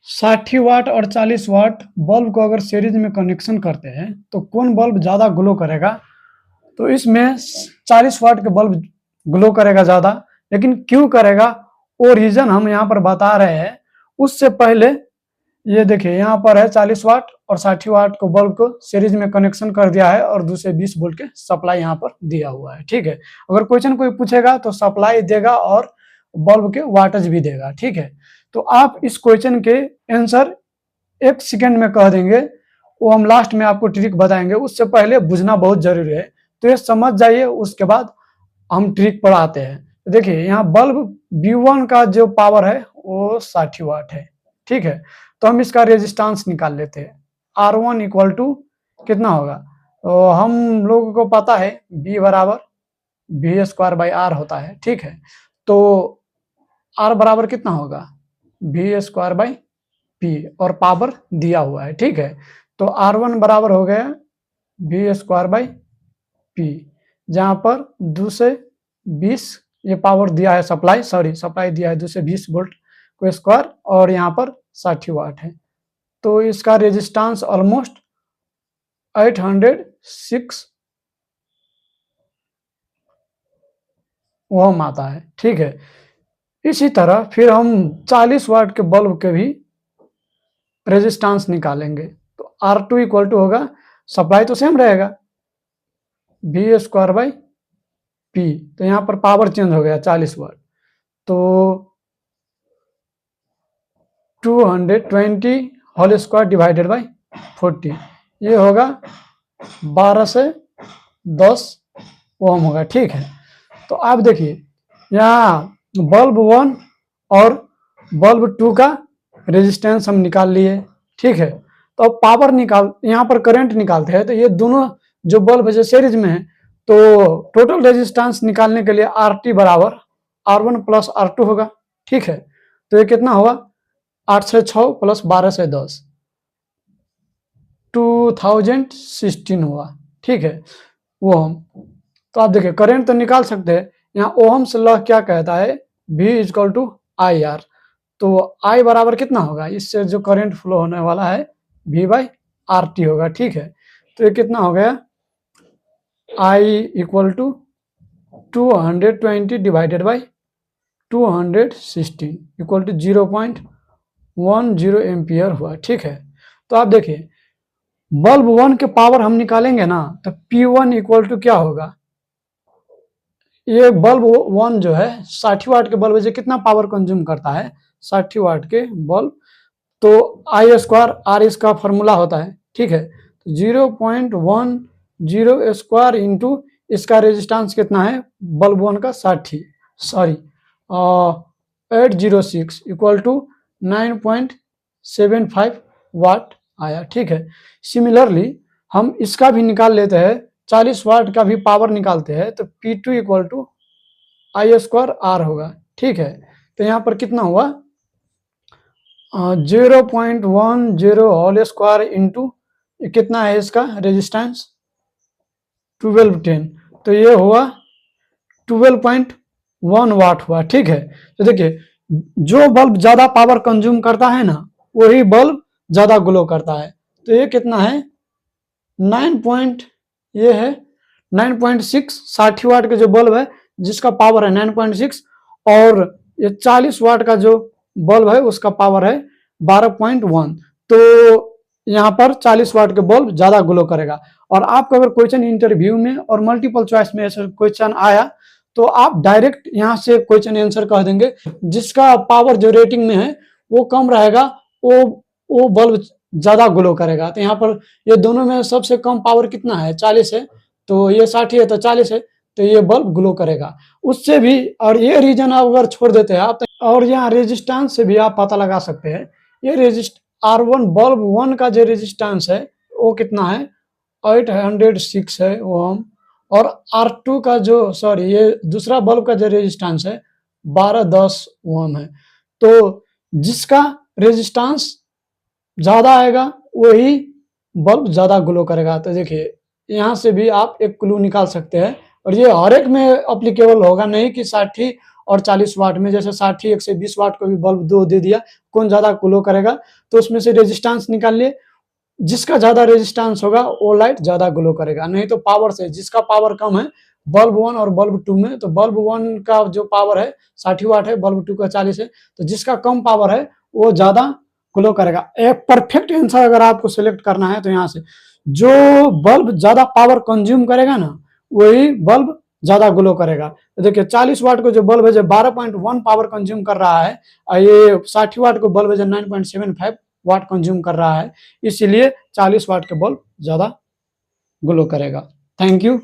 60 वाट और 40 वाट बल्ब को अगर सीरीज में कनेक्शन करते हैं तो कौन बल्ब ज़्यादा ग्लो करेगा? तो इसमें 40 वाट के बल्ब ग्लो करेगा ज़्यादा, लेकिन क्यों करेगा वो रीज़न हम यहाँ पर बता रहे हैं। उससे पहले ये देखिए यहाँ पर है 40 वाट और 60 वाट को बल्ब को सीरीज में कनेक्शन कर दिया है और दूसरे 20 वोल्ट के सप्लाई यहाँ पर दिया हुआ है, ठीक है। अगर क्वेश्चन कोई पूछेगा तो सप्लाई देगा और बल्ब के वाटेज भी देगा, ठीक है। तो आप इस क्वेश्चन के आंसर 1 सेकंड में कह देंगे, वो हम लास्ट में आपको ट्रिक बताएंगे। उससे पहले बुझना बहुत जरूरी है, तो ये समझ जाइए, उसके बाद हम ट्रिक पर आते हैं। देखिए यहाँ बल्ब B1 का जो पावर है वो 60 वाट है, ठीक है। तो हम इसका रेजिस्टेंस निकाल लेते हैं। R1 इक्वल टू कितना होगा? तो हम लोगों को पता है B बराबर V² R होता है, ठीक है। तो R बराबर कितना होगा? V² और पावर दिया हुआ है, ठीक है। तो R1 बराबर हो गया V², जहां पर 2 से 20 ये पावर दिया है, सप्लाई दिया है 2 से 20 वोल्ट को स्क्वायर, और यहाँ पर 60 वाट है। तो इसका रेजिस्टेंस ऑलमोस्ट 806 ओम आता है, ठीक है। इसी तरह फिर हम 40 वाट के बल्ब के भी रेजिस्टेंस निकालेंगे। तो R2 इक्वल टू होगा, सप्लाई तो सेम रहेगा V², तो यहाँ पर पावर चेंज हो गया 40 वाट, तो 220 होल स्क्वायर डिवाइडेड बाई 40, ये होगा 12 से 10 ओम होगा, ठीक है। तो आप देखिए यहाँ बल्ब 1 और बल्ब 2 का रेजिस्टेंस हम निकाल लिए, ठीक है। तो अब पावर यहाँ पर करंट निकालते हैं, तो ये दोनों जो बल्ब है जो सीरीज में है, तो टोटल रेजिस्टेंस निकालने के लिए RT बराबर R1 प्लस R2 होगा, ठीक है। तो ये कितना हुआ? 8 से 6 प्लस 12 से 10, 2016 हुआ, ठीक है, ओम। तो आप देखिए करंट तो निकाल सकते हैं। यहाँ ओहम्स लॉ क्या कहता है? V equal to IR। तो I बराबर कितना होगा? इससे जो करंट फ्लो होने वाला है V/RT होगा, ठीक है। तो ये कितना हो गया? I equal to 220 divided by 216 equal to 0.10 ampere हुआ, ठीक है। तो आप देखिए बल्ब 1 के पावर हम निकालेंगे ना, तो P1 इक्वल टू क्या होगा? ये बल्ब 1 जो है 60 वाट के बल्ब से कितना पावर कंज्यूम करता है? 60 वाट के बल्ब, तो I² R इसका फॉर्मूला होता है, ठीक है। 0.10 स्क्वायर इंटू इसका रेजिस्टेंस कितना है बल्ब 1 का? 806 इक्वल टू 9.75 वाट आया, ठीक है। सिमिलरली हम इसका भी निकाल लेते हैं, 40 वाट का भी पावर निकालते हैं, तो P2 equal to I² R होगा, ठीक है। तो यहाँ पर कितना हुआ? 0.10 होल स्क्वायर इंटू कितना है इसका रेजिस्टेंस? 1210, तो ये हुआ 12.1 वाट हुआ, ठीक है। तो देखिए जो बल्ब ज्यादा पावर कंज्यूम करता है ना, वही बल्ब ज्यादा ग्लो करता है। तो ये कितना है? 9.6 60 वाट के जो बल्ब है जिसका पावर है 9.6, और ये 40 वाट का जो बल्ब है उसका पावर है 12.1। तो यहाँ पर 40 वाट के बल्ब ज्यादा ग्लो करेगा। और आपको अगर क्वेश्चन इंटरव्यू में और मल्टीपल चॉइस में ऐसा क्वेश्चन आया, तो आप डायरेक्ट यहाँ से क्वेश्चन आंसर कह देंगे। जिसका पावर जो रेटिंग में है वो कम रहेगा, वो बल्ब ज्यादा ग्लो करेगा। तो यहाँ पर ये दोनों में सबसे कम पावर कितना है? 40 है, तो ये 60 है तो 40 है, तो ये बल्ब ग्लो करेगा उससे भी। और ये रीजन आप अगर छोड़ देते हैं आप, और यहाँ रेजिस्टेंस से भी आप पता लगा सकते हैं। ये R1 बल्ब 1 का जो रेजिस्टेंस है वो कितना है? 806 है ओम। और R2 का जो ये दूसरा बल्ब का जो रेजिस्टेंस है 1210 ओम है। तो जिसका रेजिस्टेंस ज्यादा आएगा वही बल्ब ज्यादा ग्लो करेगा। तो देखिए यहाँ से भी आप एक क्लू निकाल सकते हैं, और ये हर एक में अप्लीकेबल होगा, नहीं कि 60 और 40 वाट में, जैसे 60 120 वाट को भी बल्ब दो दे दिया, कौन ज्यादा ग्लो करेगा, तो उसमें से रेजिस्टेंस निकालिए, जिसका ज्यादा रेजिस्टेंस होगा वो लाइट ज्यादा ग्लो करेगा। नहीं तो पावर से, जिसका पावर कम है बल्ब 1 और बल्ब 2 में, तो बल्ब 1 का जो पावर है 60 वाट है, बल्ब 2 का 40 है, तो जिसका कम पावर है वो ज्यादा ग्लो करेगा। एक परफेक्ट आंसर अगर आपको सिलेक्ट करना है तो यहाँ से जो बल्ब ज्यादा पावर कंज्यूम करेगा ना वही बल्ब ज्यादा ग्लो करेगा। तो देखिए 40 वाट को जो बल्ब है जो 12.1 पावर कंज्यूम कर रहा है, और ये 60 वाट को बल्ब है जो 9.75 वाट कंज्यूम कर रहा है, इसीलिए 40 वाट के बल्ब ज्यादा ग्लो करेगा। Thank you.